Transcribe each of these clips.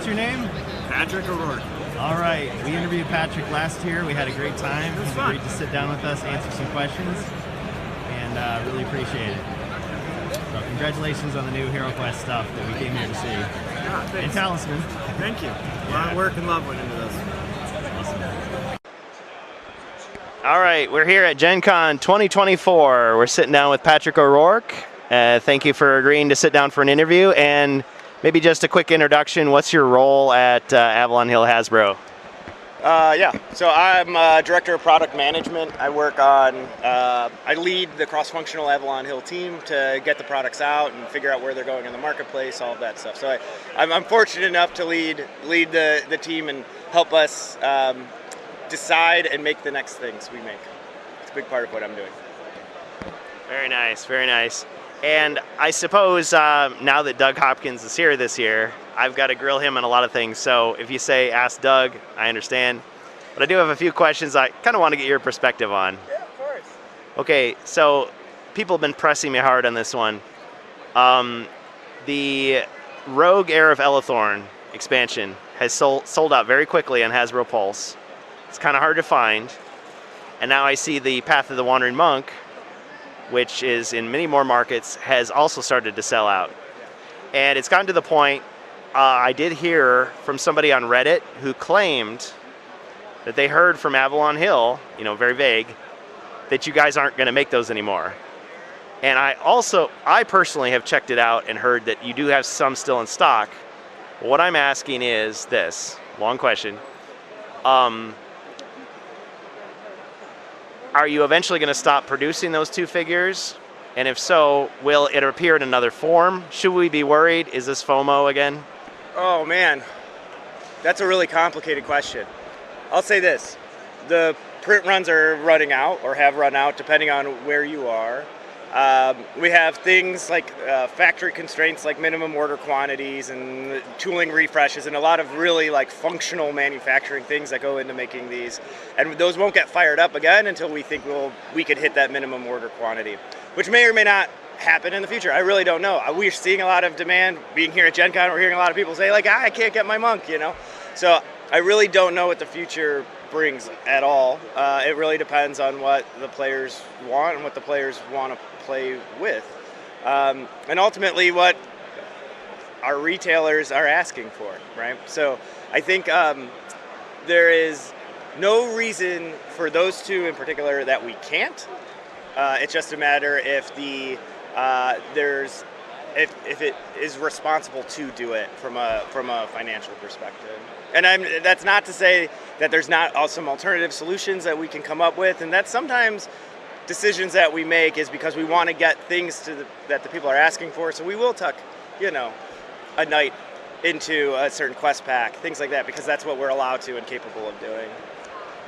What's your name? Patrick O'Rourke. All right, we interviewed Patrick last year. We had a great time. It was He fun. agreed to sit down with us, answer some questions, and really appreciate it. So congratulations on the new HeroQuest stuff that we came here to see. Yeah, thanks. And Talisman. Thank you. A lot of work and love went into this. All right, we're here at Gen Con 2024. We're sitting down with Patrick O'Rourke. Thank you for agreeing to sit down for an interview. And maybe just a quick introduction. What's your role at Avalon Hill Hasbro? So I'm Director of Product Management. I work on, I lead the cross-functional Avalon Hill team to get the products out and figure out where they're going in the marketplace, all of that stuff. So I'm fortunate enough to lead the team and help us decide and make the next things we make. It's a big part of what I'm doing. Very nice, very nice. And I suppose now that Doug Hopkins is here this year, I've got to grill him on a lot of things. So if you say ask Doug, I understand. But I do have a few questions I kind of want to get your perspective on. Yeah, of course. Okay, so people have been pressing me hard on this one. The Rogue Heir of Elethorn expansion has sold out very quickly on Hasbro Pulse. It's kind of hard to find. And now I see the Path of the Wandering Monk, which is in many more markets, has also started to sell out. And it's gotten to the point, I did hear from somebody on Reddit who claimed that they heard from Avalon Hill, very vague, that you guys aren't going to make those anymore. And I personally have checked it out and heard that you do have some still in stock. What I'm asking is this, long question. Are you eventually going to stop producing those two figures? And if so, will it appear in another form? Should we be worried? Is this FOMO again? Oh man, that's a really complicated question. I'll say this, the print runs are running out or have run out depending on where you are. We have things like factory constraints like minimum order quantities and tooling refreshes and a lot of really functional manufacturing things that go into making these. And those won't get fired up again until we think we could hit that minimum order quantity, which may or may not happen in the future. I really don't know. We're seeing a lot of demand. Being here at Gen Con, we're hearing a lot of people say I can't get my monk, So I really don't know what the future brings at all. It really depends on what the players want and what the players want to play with. And ultimately what our retailers are asking for, right? So I think there is no reason for those two in particular that we can't. It's just a matter if if it is responsible to do it from a financial perspective. And that's not to say that there's not some alternative solutions that we can come up with, and that's sometimes decisions that we make is because we want to get things that the people are asking for, so we will tuck, a night into a certain quest pack, things like that, because that's what we're allowed to and capable of doing.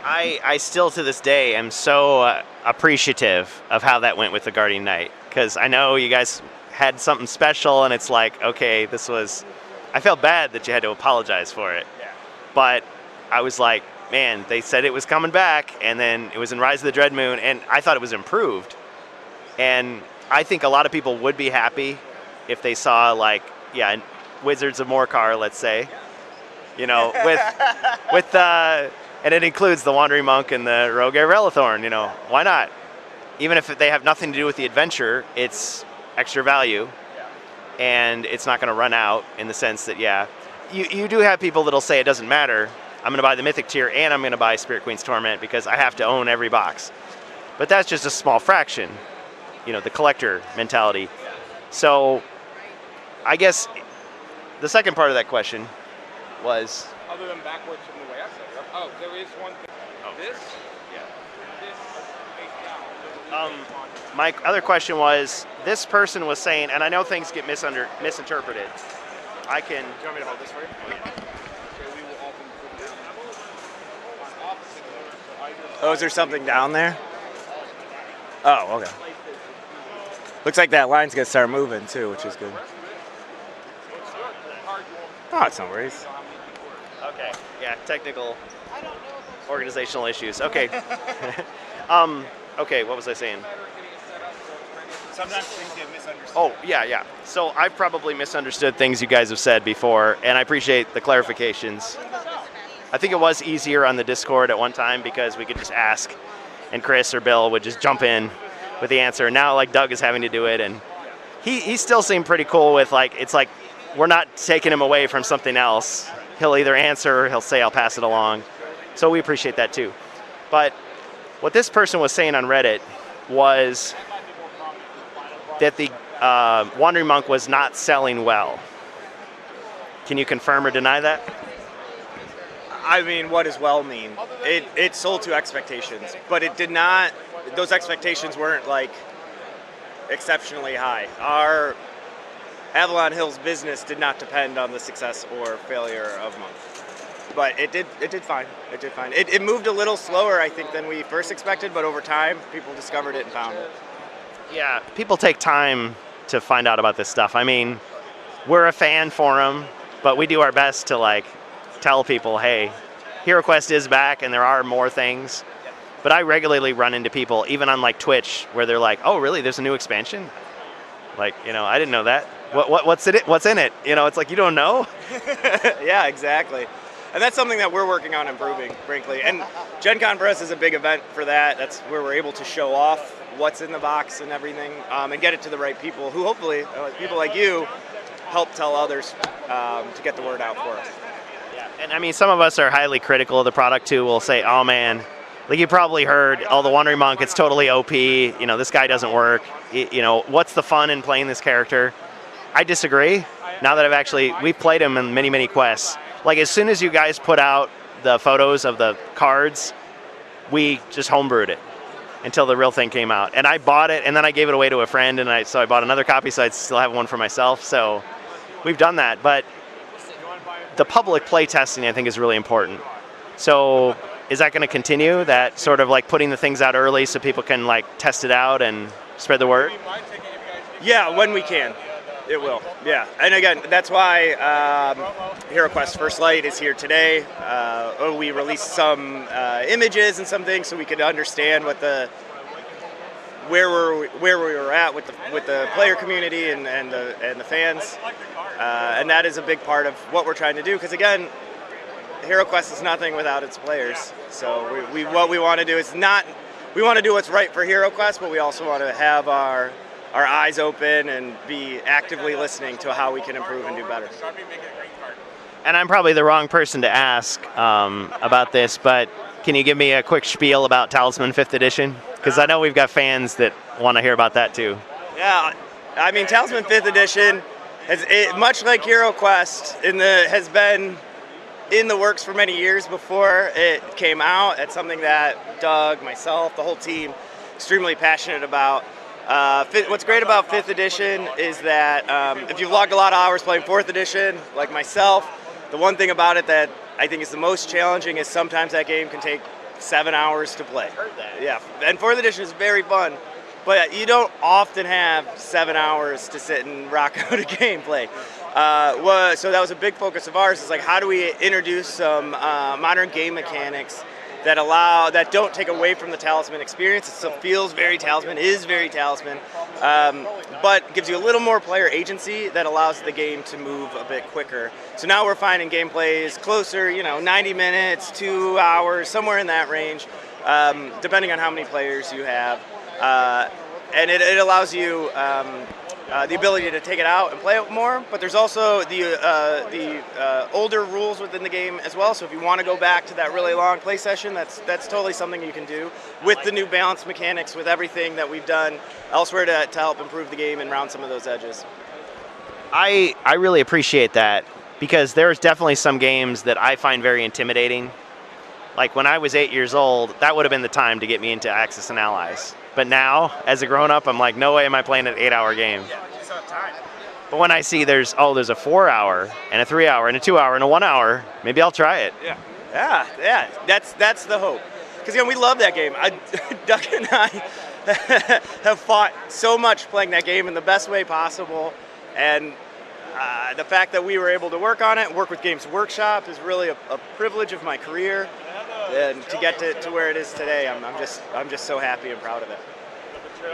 I still to this day am so appreciative of how that went with the Guardian Knight, because I know you guys had something special and it's okay, I felt bad that you had to apologize for it. Yeah. But I was like, man, they said it was coming back, and then it was in Rise of the Dread Moon, and I thought it was improved. And I think a lot of people would be happy if they saw Wizards of Morcar, let's say, with and it includes the Wandering Monk and the Rogue Heir of Elethorn. Why not? Even if they have nothing to do with the adventure, it's extra value, and it's not going to run out in the sense that you do have people that'll say it doesn't matter. I'm going to buy the Mythic tier and I'm going to buy Spirit Queen's Torment because I have to own every box. But that's just a small fraction, the collector mentality. So I guess the second part of that question was... Other than backwards from the way I said it. Oh, there is one thing. Oh, This? Yeah. This face down. My other question was, this person was saying, and I know things get misinterpreted. I can... Do you want me to hold this for you? Yeah. Okay, we will often put this on opposite layers, so either Oh, is there something down there? Oh, okay. Looks like that line's gonna start moving too, which is good. Oh, it's no worries. Okay, yeah, technical organizational issues. Okay. Okay, what was I saying? So sometimes things get misunderstood. Oh, yeah. So I've probably misunderstood things you guys have said before, and I appreciate the clarifications. I think it was easier on the Discord at one time because we could just ask, and Chris or Bill would just jump in with the answer. Now, like, Doug is having to do it, and he still seemed pretty cool with, like, it's like we're not taking him away from something else. He'll either answer or he'll say, I'll pass it along. So we appreciate that too. But what this person was saying on Reddit was that the Wandering Monk was not selling well. Can you confirm or deny that? I mean, what does well mean? It sold to expectations, but it did not. Those expectations weren't like exceptionally high. Our Avalon Hill's business did not depend on the success or failure of Monk, but it did fine. It did fine. It moved a little slower, I think, than we first expected, but over time, people discovered it and found it. Yeah, people take time to find out about this stuff. I mean, we're a fan forum, but we do our best to like tell people, hey, HeroQuest is back and there are more things. But I regularly run into people, even on like Twitch, where they're like, oh, really, there's a new expansion? Like, I didn't know that. What's in it? It's like, you don't know? Yeah, exactly. And that's something that we're working on improving, frankly. And Gen Con for us is a big event for that. That's where we're able to show off what's in the box and everything, and get it to the right people who hopefully, people like you, help tell others to get the word out for us. Yeah. And I mean, some of us are highly critical of the product too. We'll say, oh man, like you probably heard, the Wandering Monk, it's totally OP. This guy doesn't work. What's the fun in playing this character? I disagree. Now that we've played him in many, many quests. Like as soon as you guys put out the photos of the cards, we just homebrewed it until the real thing came out. And I bought it, and then I gave it away to a friend, and so I bought another copy, so I still have one for myself. So we've done that. But the public play testing, I think, is really important. So is that going to continue, that sort of like putting the things out early so people can like test it out and spread the word? Yeah, when we can. It will, yeah. And again, that's why HeroQuest First Light is here today. We released some images and some things so we could understand where we were at with the player community and the fans. And that is a big part of what we're trying to do. Because again, HeroQuest is nothing without its players. So what we want to do is we want to do what's right for HeroQuest, but we also want to have our eyes open and be actively listening to how we can improve and do better. And I'm probably the wrong person to ask about this, but can you give me a quick spiel about Talisman 5th Edition? Because I know we've got fans that want to hear about that too. Yeah, I mean, Talisman 5th Edition, much like HeroQuest, has been in the works for many years before it came out. It's something that Doug, myself, the whole team, extremely passionate about. What's great about 5th edition is that if you've logged a lot of hours playing 4th edition, like myself, the one thing about it that I think is the most challenging is sometimes that game can take 7 hours to play. Heard that. Yeah, and 4th edition is very fun, but you don't often have 7 hours to sit and rock out a gameplay. So that was a big focus of ours, is like, how do we introduce some modern game mechanics that don't take away from the Talisman experience. It still feels very Talisman, is very Talisman, but gives you a little more player agency that allows the game to move a bit quicker. So now we're finding gameplay is closer, 90 minutes, 2 hours, somewhere in that range, depending on how many players you have. And it allows you the ability to take it out and play it more, but there's also the older rules within the game as well. So if you want to go back to that really long play session, that's totally something you can do with the new balance mechanics, with everything that we've done elsewhere to help improve the game and round some of those edges. I really appreciate that, because there's definitely some games that I find very intimidating. Like when I was 8 years old, that would have been the time to get me into Axis and Allies. But now, as a grown-up, I'm like, no way am I playing an 8-hour game. Yeah, you still have time. But when I see there's a 4-hour and a 3-hour and a 2-hour and a 1 hour, maybe I'll try it. Yeah. That's the hope. Because we love that game. Doug and I have fought so much playing that game in the best way possible, and the fact that we were able to work on it, work with Games Workshop, is really a privilege of my career. And to get to where it is today, I'm just so happy and proud of it.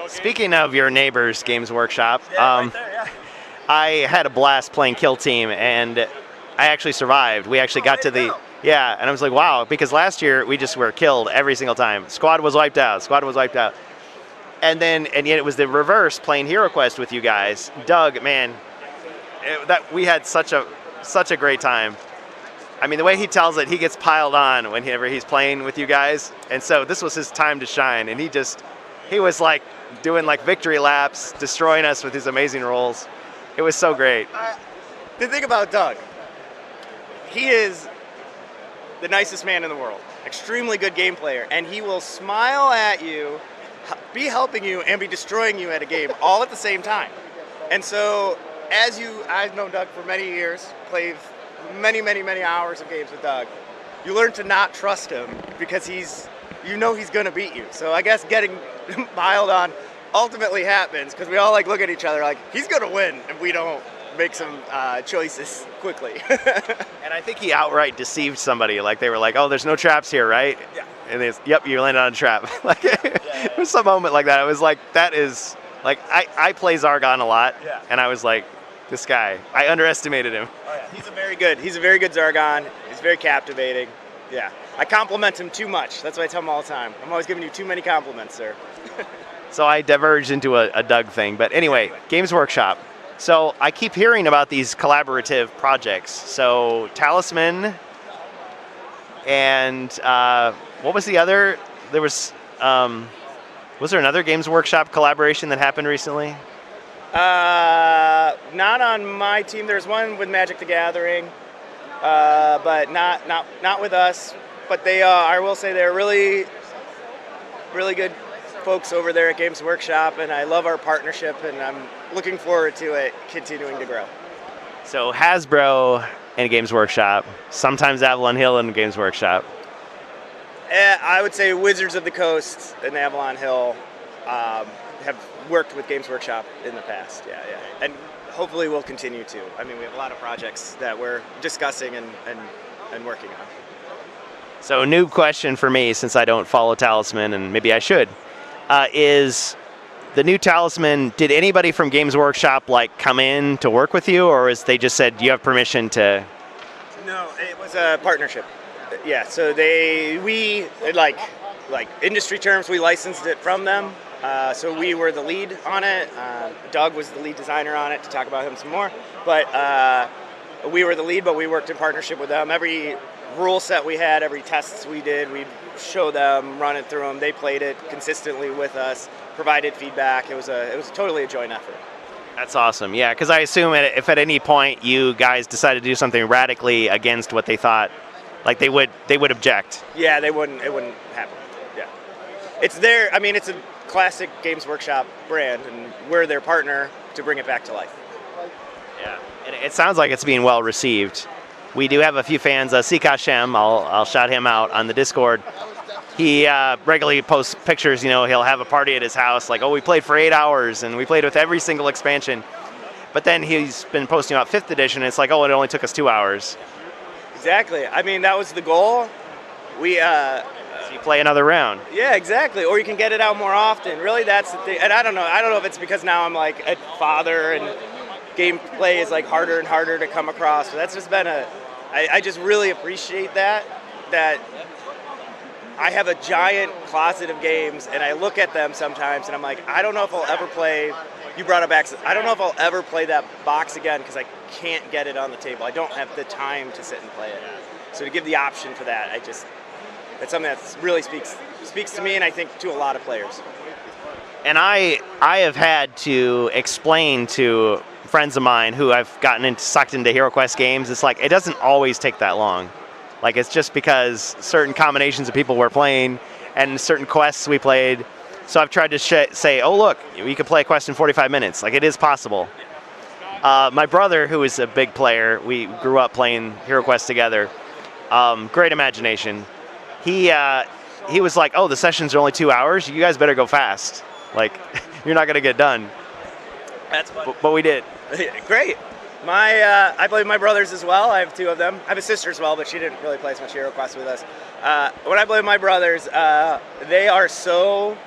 Speaking of your neighbors, Games Workshop, right there, yeah. I had a blast playing Kill Team, and I actually survived. We actually got to the yeah, and I was like, wow, because last year we just were killed every single time. Squad was wiped out. Squad was wiped out. And yet it was the reverse playing Hero Quest with you guys. Doug, man, that we had such a great time. I mean, the way he tells it, he gets piled on whenever he's playing with you guys, and so this was his time to shine. And he was like doing like victory laps, destroying us with his amazing rolls. It was so great. The thing about Doug, he is the nicest man in the world. Extremely good game player, and he will smile at you, be helping you, and be destroying you at a game all at the same time. And so, I've known Doug for many years, played many, many, many hours of games with Doug. You learn to not trust him because he's going to beat you. So I guess getting piled on ultimately happens because we all like look at each other like he's going to win if we don't make some choices quickly. And I think he outright deceived somebody. Like they were like, "Oh, there's no traps here, right?" Yeah. And yep, you landed on a trap. Like it was some moment like that. I was like, that is like I play Zargon a lot, Yeah. and I was like, this guy, I underestimated him. Oh, yeah. He's a very good Zargon. He's very captivating. Yeah. I compliment him too much. That's what I tell him all the time. I'm always giving you too many compliments, sir. So I diverged into a Doug thing. But anyway, Games Workshop. So I keep hearing about these collaborative projects. So Talisman and what was the other? There was there another Games Workshop collaboration that happened recently? Not on my team. There's one with Magic the Gathering, but not with us. But they I will say they're really, really good folks over there at Games Workshop, and I love our partnership, and I'm looking forward to it continuing to grow. So Hasbro and Games Workshop, sometimes Avalon Hill and Games Workshop. I would say Wizards of the Coast and Avalon Hill have worked with Games Workshop in the past, yeah. And hopefully we'll continue to. I mean, we have a lot of projects that we're discussing and working on. So new question for me, since I don't follow Talisman, and maybe I should, is the new Talisman, did anybody from Games Workshop like come in to work with you, or is they just said you have permission to? No, it was a partnership. Yeah, so we like industry terms, we licensed it from them. So we were the lead on it. Doug was the lead designer on it, to talk about him some more. But we were the lead, but we worked in partnership with them. Every rule set we had, every tests we did, we'd show them, run it through them. They played it consistently with us, provided feedback. It was totally a joint effort. That's awesome. Yeah, because I assume if at any point you guys decided to do something radically against what they thought, like they would object. Yeah, it wouldn't happen. Yeah, it's their. I mean, it's a classic Games Workshop brand, and we're their partner to bring it back to life. Yeah, and it sounds like it's being well received. We do have a few fans. Sika Shem, I'll shout him out on the Discord. He regularly posts pictures. You know, he'll have a party at his house, like, oh, we played for 8 hours, and we played with every single expansion. But then he's been posting about 5th edition, and it's like, oh, it only took us 2 hours. Exactly. I mean, that was the goal. So you play another round. Yeah, exactly. Or you can get it out more often. Really, that's the thing. And I don't know if it's because now I'm like a father and gameplay is like harder and harder to come across. But that's just been I just really appreciate that I have a giant closet of games, and I look at them sometimes, and I'm like, I don't know if I'll ever play. You brought up Access. I don't know if I'll ever play that box again because I can't get it on the table. I don't have the time to sit and play it. So to give the option for that, it's something that really speaks to me, and I think to a lot of players. And I have had to explain to friends of mine who I've gotten sucked into HeroQuest games. It's like it doesn't always take that long. Like it's just because certain combinations of people were playing and certain quests we played. So I've tried to say, oh look, you can play a quest in 45 minutes. Like it is possible. My brother, who is a big player, we grew up playing HeroQuest together. Great imagination. He was like, oh, the sessions are only 2 hours. You guys better go fast. Like you're not gonna get done. That's fun. But we did. Great. I play with my brothers as well. I have 2 of them. I have a sister as well, but she didn't really play as much HeroQuest with us. When I play with my brothers, they are so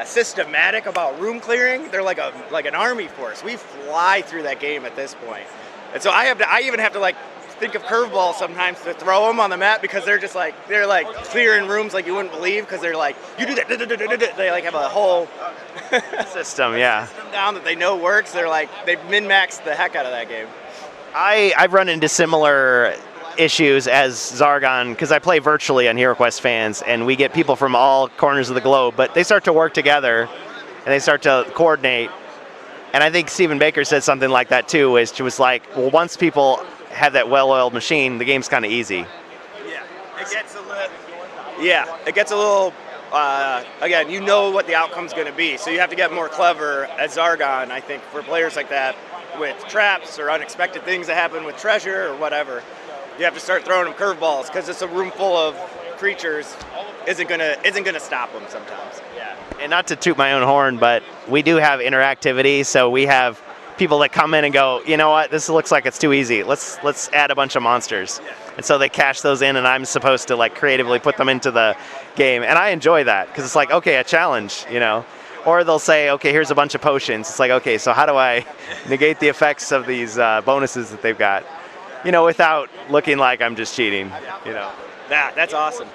systematic about room clearing. They're like an army force. We fly through that game at this point. And so I even have to like think of curveballs sometimes to throw them on the map because they're clearing rooms like you wouldn't believe because they're like, you do that, they like have a whole System, yeah. system down that they know works. They've min-maxed the heck out of that game. I've run into similar issues as Zargon because I play virtually on HeroQuest fans, and we get people from all corners of the globe, but they start to work together and they start to coordinate. And I think Stephen Baker said something like that too, which was like, well, once people have that well-oiled machine, the game's kind of easy. Yeah, it gets a little. Again, you know what the outcome's going to be, so you have to get more clever at Zargon. I think for players like that, with traps or unexpected things that happen with treasure or whatever, you have to start throwing them curveballs because it's a room full of creatures isn't gonna stop them sometimes. Yeah. And not to toot my own horn, but we do have interactivity, so we have people that come in and go, you know what, this looks like it's too easy. Let's add a bunch of monsters. Yeah. And so they cash those in, and I'm supposed to like creatively put them into the game, and I enjoy that because it's like, okay, a challenge, you know. Or they'll say, okay, here's a bunch of potions. It's like, okay, so how do I negate the effects of these bonuses that they've got, you know, without looking like I'm just cheating, you know. That's awesome.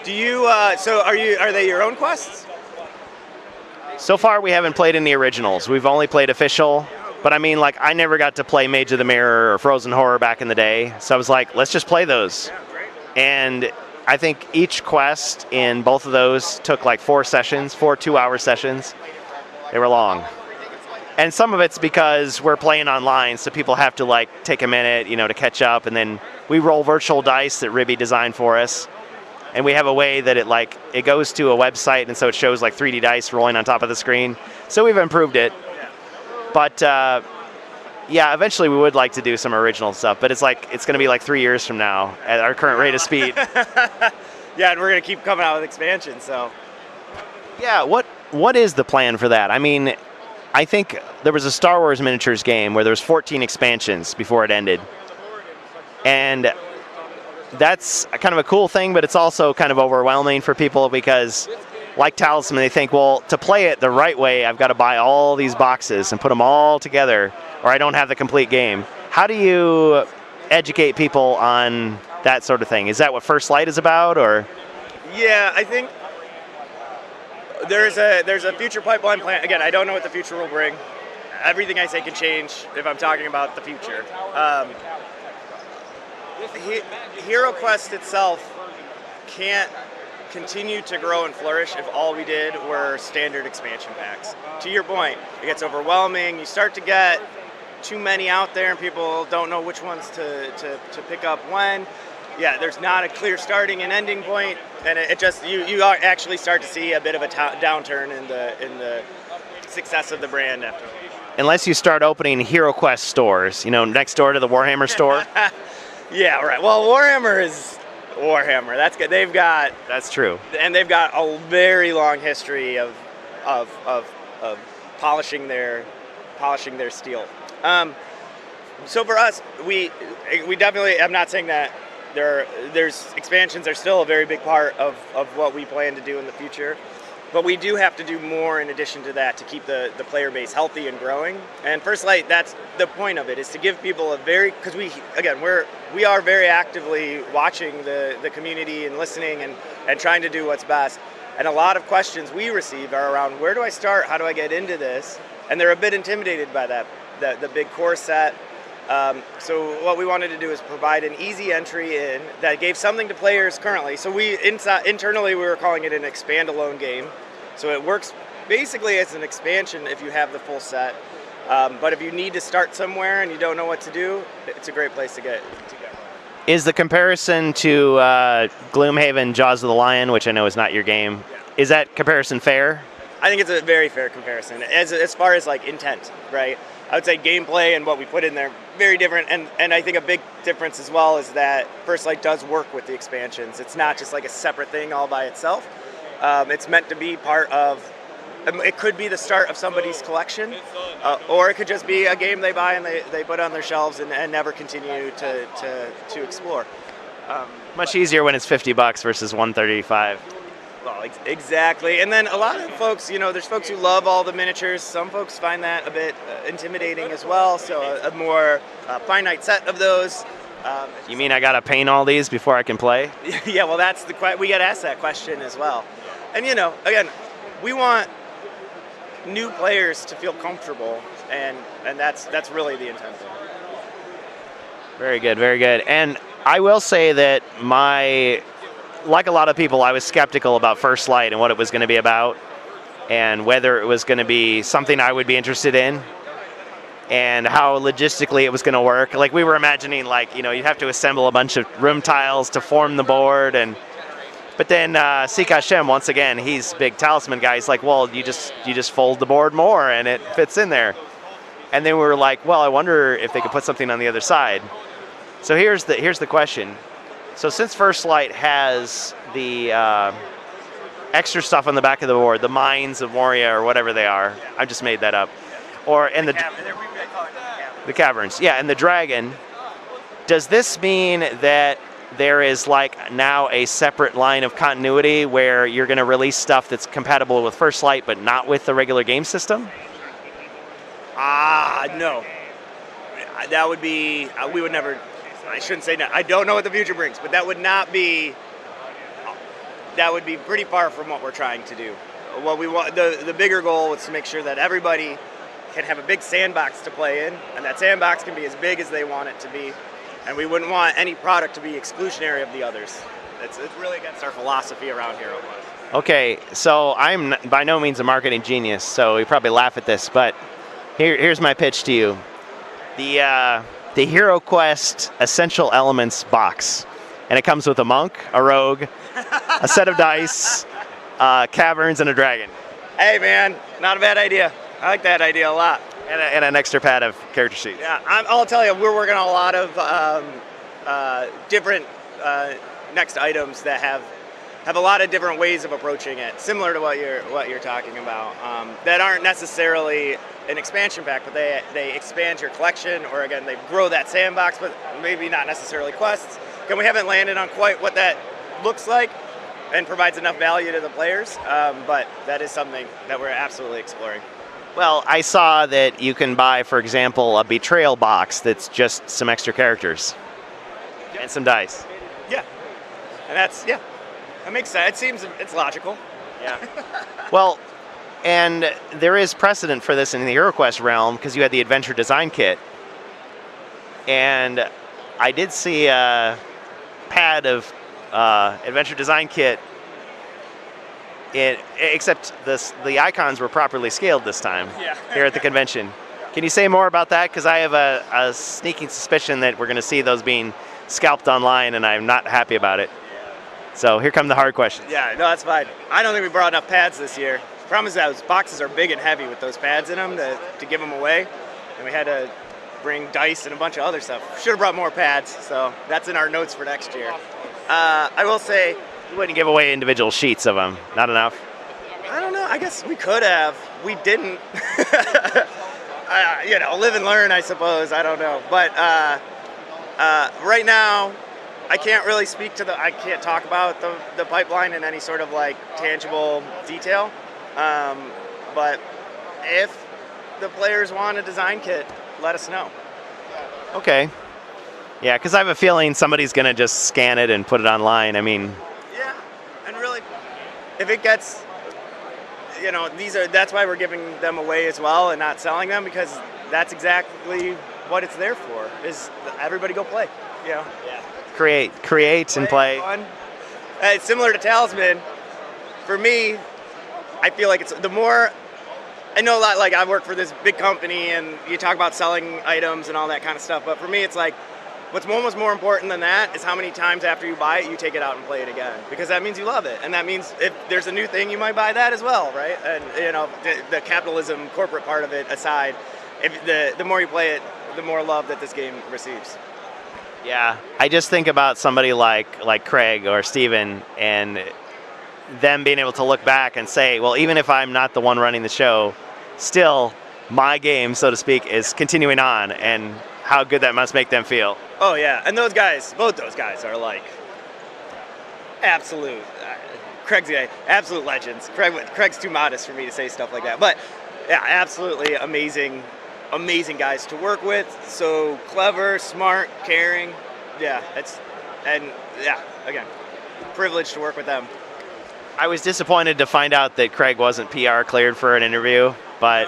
Do you? So are they your own quests? So far, we haven't played any originals. We've only played official. But I mean, like, I never got to play Mage of the Mirror or Frozen Horror back in the day. So I was like, let's just play those. And I think each quest in both of those took like 4 sessions, 4 2-hour sessions. They were long. And some of it's because we're playing online, so people have to like take a minute, you know, to catch up. And then we roll virtual dice that Ribby designed for us. And we have a way that it goes to a website, and so it shows like 3D dice rolling on top of the screen. So we've improved it. But yeah, eventually we would like to do some original stuff, but it's going to be like 3 years from now at our current rate of speed. Yeah, and we're going to keep coming out with expansions, so. Yeah, what is the plan for that? I mean, I think there was a Star Wars miniatures game where there was 14 expansions before it ended. And that's kind of a cool thing, but it's also kind of overwhelming for people because, like Talisman, they think, well, to play it the right way, I've got to buy all these boxes and put them all together, or I don't have the complete game. How do you educate people on that sort of thing? Is that what First Light is about, or? Yeah, I think there's a future pipeline plan. Again, I don't know what the future will bring. Everything I say can change if I'm talking about the future. HeroQuest itself can't continue to grow and flourish if all we did were standard expansion packs. To your point, it gets overwhelming. You start to get too many out there and people don't know which ones to pick up when. Yeah, there's not a clear starting and ending point, and it just you actually start to see a bit of a downturn in the success of the brand after. Unless you start opening HeroQuest stores, you know, next door to the Warhammer store. Yeah, right. Well, Warhammer is Warhammer. That's good. That's true. And they've got a very long history of polishing their steel. So for us, we definitely. I'm not saying that there's expansions are still a very big part of what we plan to do in the future. But we do have to do more in addition to that to keep the player base healthy and growing. And First Light, that's the point of it, is to give people because we are very actively watching the community and listening and trying to do what's best. And a lot of questions we receive are around, where do I start? How do I get into this? And they're a bit intimidated by the big core set. So what we wanted to do is provide an easy entry in that gave something to players currently. So internally we were calling it an expand-alone game. So it works basically as an expansion if you have the full set. But if you need to start somewhere and you don't know what to do, it's a great place to go. Is the comparison to Gloomhaven Jaws of the Lion, which I know is not your game, is that comparison fair? I think it's a very fair comparison as far as like intent, right? I would say gameplay and what we put in there, very different. And I think a big difference as well is that First Light does work with the expansions. It's not just like a separate thing all by itself. It's meant to be part of, it could be the start of somebody's collection, or it could just be a game they buy and they put on their shelves and never continue to explore. Much easier when it's $50 versus $135. Well, exactly. And then a lot of folks, there's folks who love all the miniatures. Some folks find that a bit intimidating as well. So a more finite set of those. You mean I gotta paint all these before I can play? Yeah, well, that's we get asked that question as well. And again, we want new players to feel comfortable, and that's really the intent there. Very good, very good. And I will say that like a lot of people, I was skeptical about First Light and what it was going to be about, and whether it was going to be something I would be interested in, and how logistically it was going to work. Like, we were imagining, you'd have to assemble a bunch of room tiles to form the board, but then Sika Hashem, once again, he's a big talisman guy. He's like, well, you just fold the board more and it fits in there. And then we were like, well, I wonder if they could put something on the other side. So here's the question. So since First Light has the extra stuff on the back of the board, the Mines of Moria or whatever they are, I just made that up, the caverns, yeah, and the dragon, does this mean that there is now a separate line of continuity where you're going to release stuff that's compatible with First Light but not with the regular game system? No. That would be, we would never, I shouldn't say no. I don't know what the future brings, but that would be pretty far from what we're trying to do. What we want, the bigger goal was to make sure that everybody can have a big sandbox to play in, and that sandbox can be as big as they want it to be. And we wouldn't want any product to be exclusionary of the others. It's really against our philosophy around here. Okay, so I'm by no means a marketing genius, so you probably laugh at this, but here's my pitch to you. The Hero Quest Essential Elements box, and it comes with a monk, a rogue, a set of dice, caverns, and a dragon. Hey man, not a bad idea. I like that idea a lot. And an extra pad of character sheets. Yeah, I'll tell you, we're working on a lot of different next items that have a lot of different ways of approaching it, similar to what you're talking about. That aren't necessarily an expansion pack, but they expand your collection, or again, they grow that sandbox, but maybe not necessarily quests. Again, we haven't landed on quite what that looks like and provides enough value to the players, but that is something that we're absolutely exploring. Well, I saw that you can buy, for example, a betrayal box that's just some extra characters and some dice. Yeah, and that makes sense. It seems it's logical. Yeah. Well, and there is precedent for this in the HeroQuest realm because you had the Adventure Design Kit, and I did see a pad of Adventure Design Kit. Except the icons were properly scaled this time here at the convention. Can you say more about that? Because I have a sneaking suspicion that we're going to see those being scalped online, and I'm not happy about it. So here come the hard questions. Yeah, no, that's fine. I don't think we brought enough pads this year. The problem is that those boxes are big and heavy with those pads in them to give them away, and we had to bring dice and a bunch of other stuff. Should have brought more pads, so that's in our notes for next year. I will say, you wouldn't give away individual sheets of them. Not enough? I don't know. I guess we could have. We didn't. Live and learn, I suppose. I don't know. But right now, I can't really I can't talk about the pipeline in any sort of tangible detail. But if the players want a design kit, let us know. Okay. Yeah, because I have a feeling somebody's going to just scan it and put it online. I mean... And really, if it gets, that's why we're giving them away as well and not selling them, because that's exactly what it's there for, is everybody go play, Yeah. Create and play. Fun. It's similar to Talisman. For me, I feel like it's the more, I know a lot, I work for this big company and you talk about selling items and all that kind of stuff, but for me it's what's almost more important than that is how many times after you buy it, you take it out and play it again. Because that means you love it. And that means if there's a new thing, you might buy that as well, right? And, the capitalism, corporate part of it aside, if the more you play it, the more love that this game receives. Yeah, I just think about somebody like Craig or Steven and them being able to look back and say, well, even if I'm not the one running the show, still my game, so to speak, is continuing on, and how good that must make them feel. Oh yeah, and both those guys are absolute Craig's absolute legends. Craig's too modest for me to say stuff like that. But yeah, absolutely amazing guys to work with. So clever, smart, caring. Yeah, again, privileged to work with them. I was disappointed to find out that Craig wasn't PR cleared for an interview, but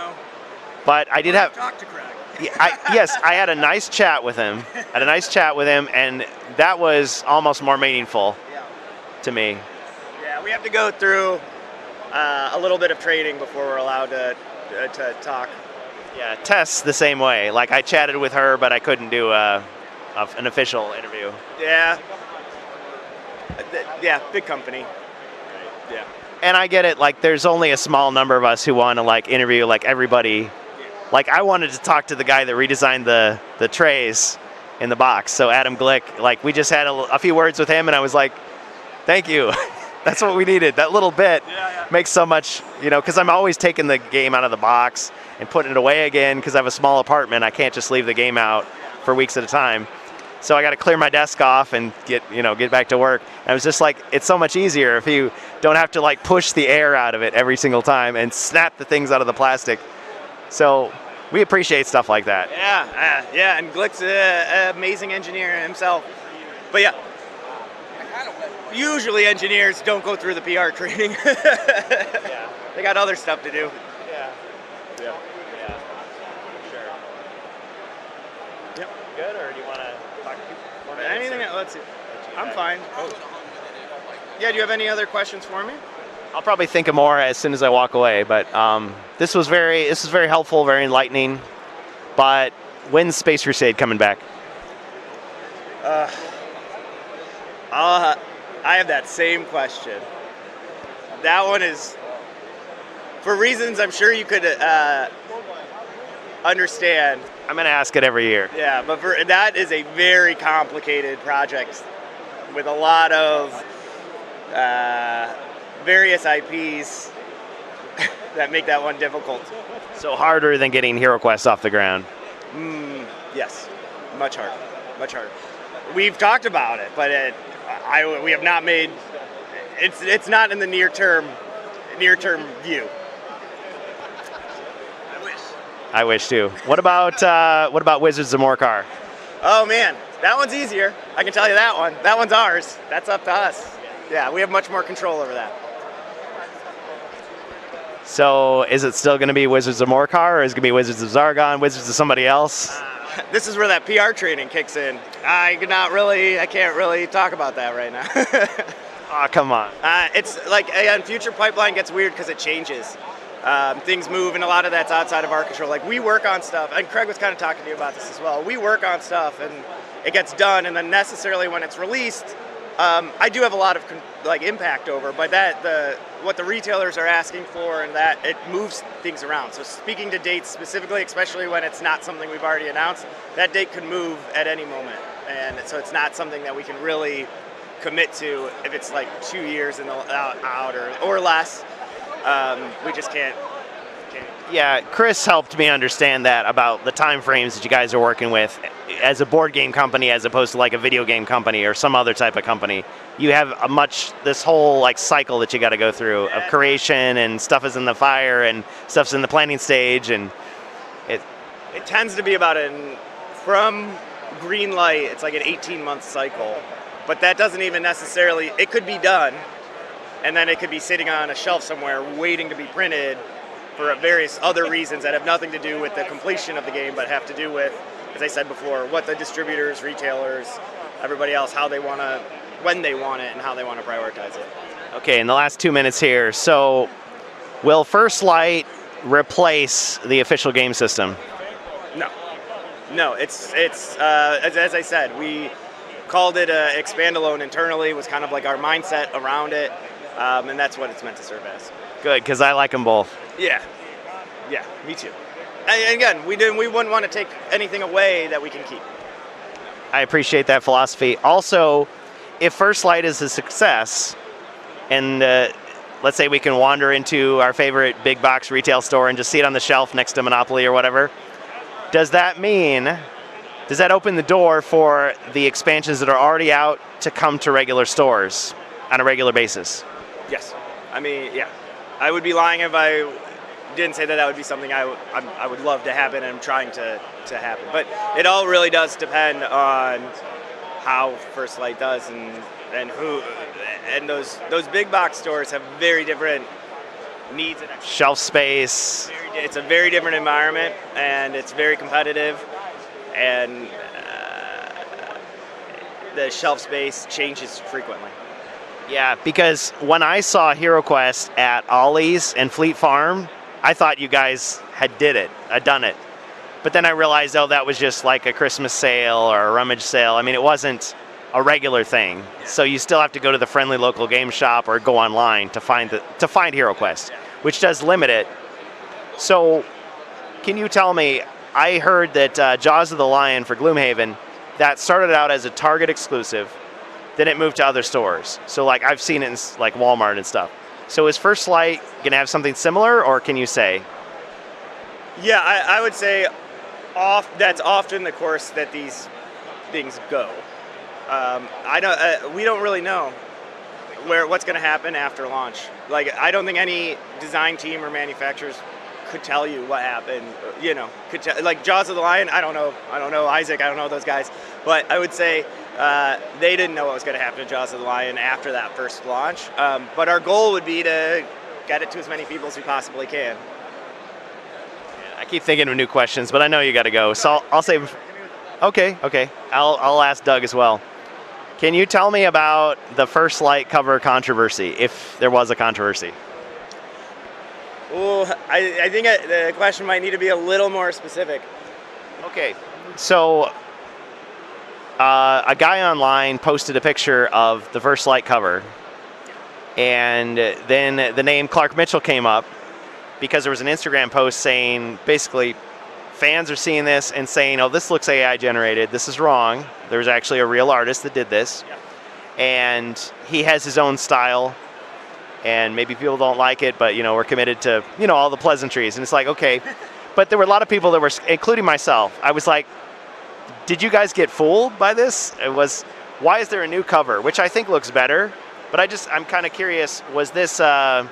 I did have. Talk to Craig. Yes, I had a nice chat with him. And that was almost more meaningful to me. Yeah, we have to go through a little bit of training before we're allowed to talk. Yeah, Tess the same way. Like I chatted with her, but I couldn't do an official interview. Yeah. Yeah, big company. Yeah. And I get it. Like there's only a small number of us who want to like interview like everybody. Like I wanted to talk to the guy that redesigned the trays in the box. So Adam Glick, like we just had a few words with him, and I was like, "Thank you." That's what we needed. That little bit makes so much, because I'm always taking the game out of the box and putting it away again because I have a small apartment. I can't just leave the game out for weeks at a time. So I got to clear my desk off and get back to work. And I was just like, it's so much easier if you don't have to like push the air out of it every single time and snap the things out of the plastic. So we appreciate stuff like that. Yeah, and Glick's an amazing engineer himself. But yeah, usually engineers don't go through the PR training. They got other stuff to do. Yeah. Sure. Yep. Good, or do you want to talk to people? Anything? Let's see. I'm fine. Yeah, do you have any other questions for me? I'll probably think of more as soon as I walk away, but this was very helpful, very enlightening. But when's Space Crusade coming back? I have that same question. That one is, for reasons I'm sure you could understand. I'm going to ask it every year. Yeah, but that is a very complicated project with a lot of various IPs that make that one difficult. So harder than getting HeroQuest off the ground. Yes, much harder. We've talked about it, but we have not made. It's not in the near term view. I wish too. What about Wizards of Morcar? Oh man, that one's easier. I can tell you that one. That one's ours. That's up to us. Yeah, we have much more control over that. So is it still going to be Wizards of Morcar, or is it going to be Wizards of Zargon, Wizards of somebody else? This is where that PR training kicks in. I can't really talk about that right now. Oh, come on. It's like, again, Future Pipeline gets weird because it changes. Things move, and a lot of that's outside of our control. Like, we work on stuff, and Craig was kind of talking to you about this as well. We work on stuff, and it gets done, and then necessarily when it's released, I do have a lot of impact over, but what the retailers are asking for, and that it moves things around. So speaking to dates specifically, especially when it's not something we've already announced, that date could move at any moment, and so it's not something that we can really commit to if it's like 2 years out or less. We just can't. Yeah, Chris helped me understand that about the time frames that you guys are working with as a board game company as opposed to like a video game company or some other type of company. You have this whole like cycle that you got to go through of creation, and stuff is in the fire and stuff's in the planning stage, and it tends to be about from green light, it's like an 18-month cycle, but that doesn't even necessarily, it could be done and then it could be sitting on a shelf somewhere waiting to be printed for various other reasons that have nothing to do with the completion of the game, but have to do with, as I said before, what the distributors, retailers, everybody else, how they want to, when they want it, and how they want to prioritize it. Okay, in the last 2 minutes here, so will First Light replace the official game system? No, it's as I said, we called it Expandalone internally, was kind of like our mindset around it, and that's what it's meant to serve as. Good, because I like them both. Yeah, me too. And again, we wouldn't want to take anything away that we can keep. I appreciate that philosophy. Also, if First Light is a success, and let's say we can wander into our favorite big box retail store and just see it on the shelf next to Monopoly or whatever, does that open the door for the expansions that are already out to come to regular stores on a regular basis? Yes. I mean, yeah. I would be lying if I didn't say that that would be something I would love to happen and I'm trying to happen. But it all really does depend on how First Light does and who, and those big box stores have very different needs and Shelf space. it's a very different environment and it's very competitive and the shelf space changes frequently. Yeah, because when I saw HeroQuest at Ollie's and Fleet Farm, I thought you guys had done it. But then I realized, oh, that was just like a Christmas sale or a rummage sale. I mean, it wasn't a regular thing. So you still have to go to the friendly local game shop or go online to find HeroQuest, which does limit it. So can you tell me, I heard that Jaws of the Lion for Gloomhaven, that started out as a Target exclusive, then it moved to other stores. So like I've seen it in like Walmart and stuff. So is First Light going to have something similar, or can you say? Yeah, I would say that's often the course that these things go. We don't really know what's going to happen after launch. Like, I don't think any design team or manufacturers could tell you what happened. You know, like Jaws of the Lion. I don't know Isaac. I don't know those guys. But I would say they didn't know what was going to happen to Jaws of the Lion after that first launch. But our goal would be to get it to as many people as we possibly can. I keep thinking of new questions, but I know you got to go. So I'll save. Okay. I'll ask Doug as well. Can you tell me about the First Light cover controversy, if there was a controversy? Well, I think the question might need to be a little more specific. Okay, so a guy online posted a picture of the First Light cover, and then the name Clark Mitchell came up because there was an Instagram post saying, basically, fans are seeing this and saying, oh, this looks AI generated, this is wrong. There's actually a real artist that did this, and he has his own style. And maybe people don't like it, but, we're committed to, all the pleasantries. And it's like, okay. But there were a lot of people that were, including myself, I was like, did you guys get fooled by this? Why is there a new cover? Which I think looks better. But I'm kind of curious, was this a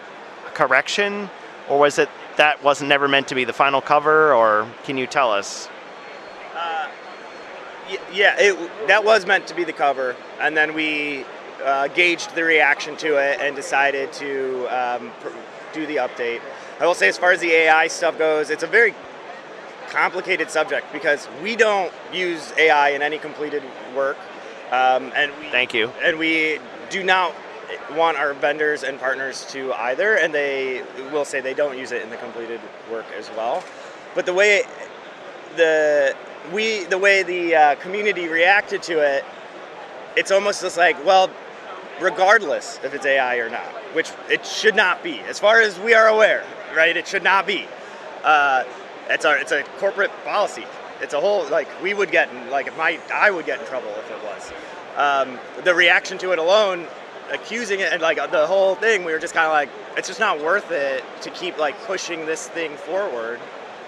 correction? Or was it that wasn't never meant to be the final cover? Or can you tell us? That was meant to be the cover. And then we gauged the reaction to it and decided to do the update. I will say, as far as the AI stuff goes, it's a very complicated subject because we don't use AI in any completed work. Thank you. And we do not want our vendors and partners to either, and they will say they don't use it in the completed work as well. But the way the community reacted to it, it's almost just like, well, regardless if it's AI or not, which it should not be, as far as we are aware, right? It should not be. It's a corporate policy. It's a whole, we would get in, I would get in trouble if it was. The reaction to it alone, accusing it and the whole thing, we were just kind of like, it's just not worth it to keep pushing this thing forward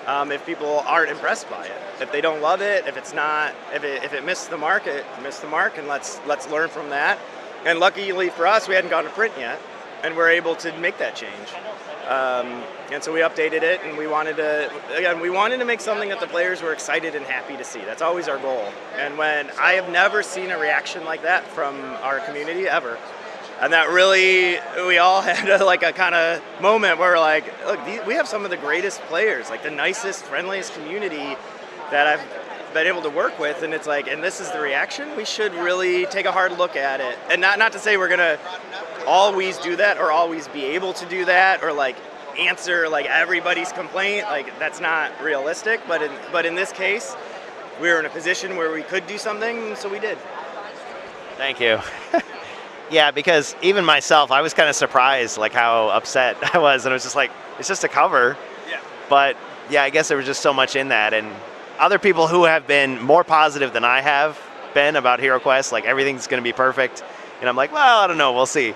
if people aren't impressed by it. If they don't love it, if it missed the mark, and let's learn from that. And luckily for us, we hadn't gone to print yet, and we're able to make that change. And so we updated it, and we wanted to make something that the players were excited and happy to see. That's always our goal. And I have never seen a reaction like that from our community ever. And that really, we all had a kind of moment where we're like, look, we have some of the greatest players, the nicest, friendliest community that I've been able to work with, and it's and this is the reaction. We should really take a hard look at it, and not to say we're gonna always do that or always be able to do that or answer everybody's complaint. That's not realistic. But in this case, we were in a position where we could do something, so we did. Thank you. Yeah, because even myself, I was kind of surprised how upset I was, and I was just like, it's just a cover. Yeah. But yeah, I guess there was just so much in that, and other people who have been more positive than I have been about HeroQuest, everything's going to be perfect, and I'm like, well, I don't know, we'll see.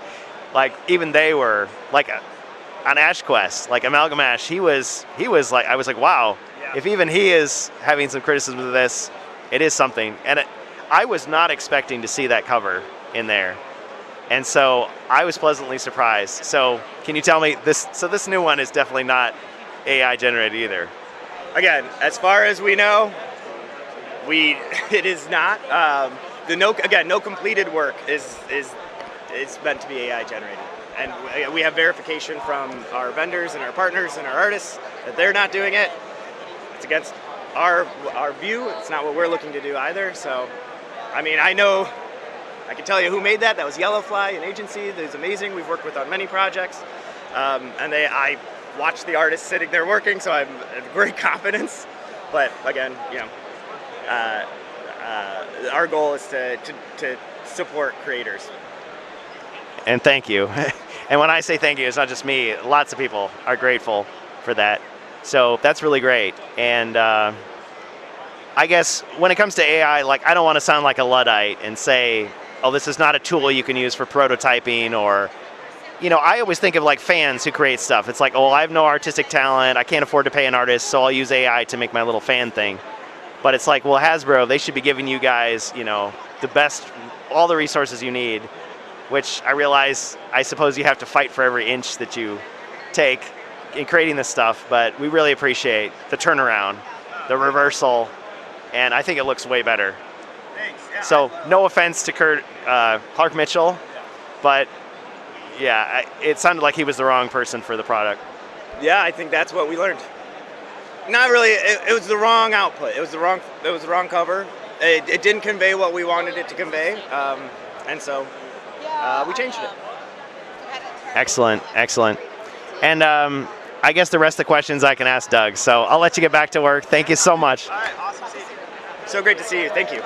Even they were on AshQuest, Amalgam Ash, he was I was like, wow, yeah. If even he is having some criticism of this, it is something. And I was not expecting to see that cover in there. And so I was pleasantly surprised. So can you tell me this? So this new one is definitely not AI generated either. Again, as far as we know, it is not. No completed work is meant to be AI generated, and we have verification from our vendors and our partners and our artists that they're not doing it. It's against our view. It's not what we're looking to do either. So, I mean, I can tell you who made that. That was Yellowfly, an agency that is amazing. We've worked with on many projects, and I watched the artists sitting there working, so I have great confidence. But again, our goal is to support creators. And thank you. And when I say thank you, it's not just me. Lots of people are grateful for that. So that's really great. And I guess when it comes to AI, like, I don't want to sound like a Luddite and say, oh, this is not a tool you can use for prototyping, or, I always think of like fans who create stuff. It's like, oh, I have no artistic talent. I can't afford to pay an artist, so I'll use AI to make my little fan thing. But it's like, well, Hasbro, they should be giving you guys, the best, all the resources you need, which I realize, I suppose you have to fight for every inch that you take in creating this stuff, but we really appreciate the turnaround, the reversal, and I think it looks way better. Thanks. Yeah, So no offense to Clark Mitchell, but yeah, it sounded like he was the wrong person for the product. Yeah, I think that's what we learned. Not really. It was the wrong output. It was the wrong cover. It didn't convey what we wanted it to convey, and so we changed it. Excellent. And I guess the rest of the questions I can ask Doug. So I'll let you get back to work. Thank you so much. All right, awesome. So great to see you. Thank you.